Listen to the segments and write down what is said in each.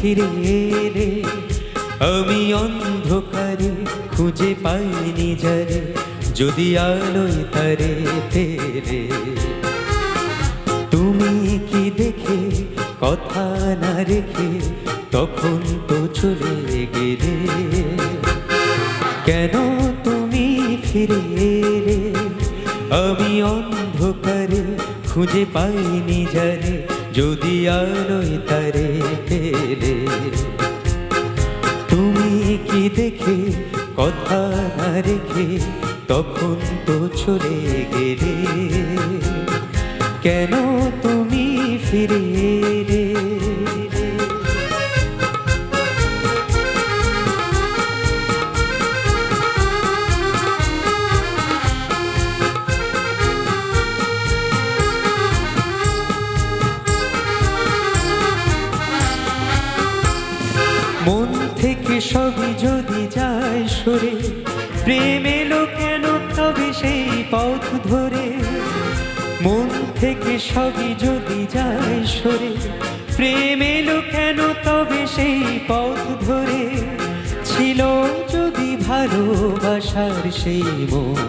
ফিরে এলে, আমি অন্ধকারে খুঁজে পাইনি যারে, যদি আলোয় তারে পেলে। তুমি কি দেখে কথা না রেখে তখন তো চলে গেলে, কেন তুমি ফিরে এলে, আমি অন্ধকারে খুঁজে পাইনি যারে, যদি আলোয় তারে পেলে। তুমি কি দেখে কথা না রেখে তখন তো চলে গেলে, কেন তুমি ফিরে এলে। মন থেকে সবই যদি যায় সরে, প্রেম এলো কেন তবে সেই পথ ধরে। মন থেকে সবই যদি যায় সরে, প্রেম এলো কেন তবে সেই পথ ধরে। ছিল যদি ভালোবাসার সেই মন,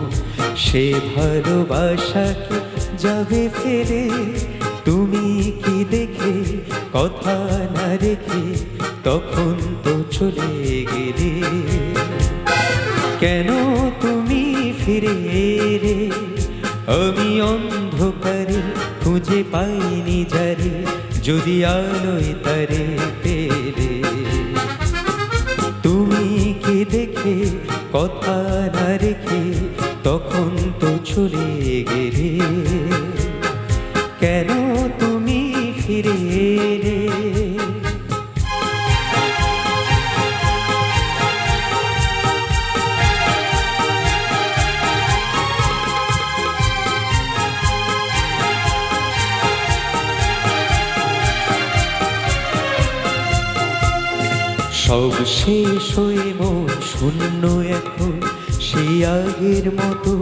সে ভালোবাসাকে যাবে ফেলে। তুমি কি দেখে কথা না রেখে তখন তো চলে গেলে, কেন তুমি ফিরে এলে, আমি অন্ধকারে খুঁজে পাইনি যারে, যদি আলোয় তারে পেলে। তুমি কি দেখে কথা না রেখে তখন তো চলে গেলে, কেন তুমি ফিরে এলে। সব শেষ হয়ে মন শূন্য এখন, সেই আগের মতো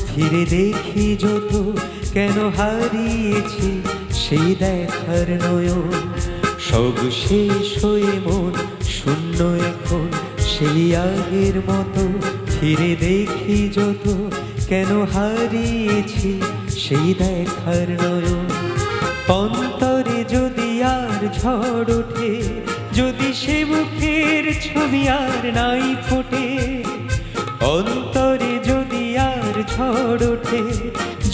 ফিরে দেখি যত, কেন হারিয়েছি সেই দেখার নয়ন। সব শেষ হয়ে মন শূন্য এখন, সেই আগের মতো ফিরে দেখি যত, কেন হারিয়েছি সেই দেখার নয়ন। অন্তরে যদি আর ঝড় ওঠে, যদি সে মুখের ছবি আর নাই ফোটে। অন্তরে যদি আর ঝড় ওঠে,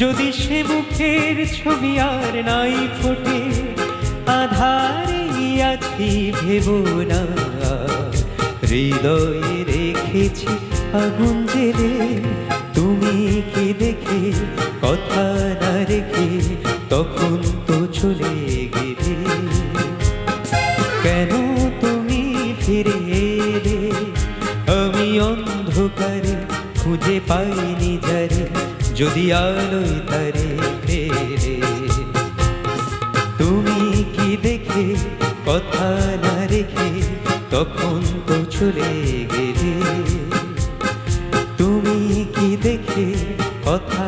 যদি সে মুখের ছবি আর নাই ফোটে। আধারে আছি ভেবো না, হৃদয়ে রেখেছি আগুন জেলে। তুমি কি দেখে কথা না রেখে তখন তো চলে গেলে, কেন তুমি ফিরে এলে, আমি অন্ধকারে খুঁজে পাইনি যারে, যদি আলোয় তারে পেলে। তুমি কি দেখে কথা না রেখে তখন তো চলে গেলে, তুমি কি দেখে কথা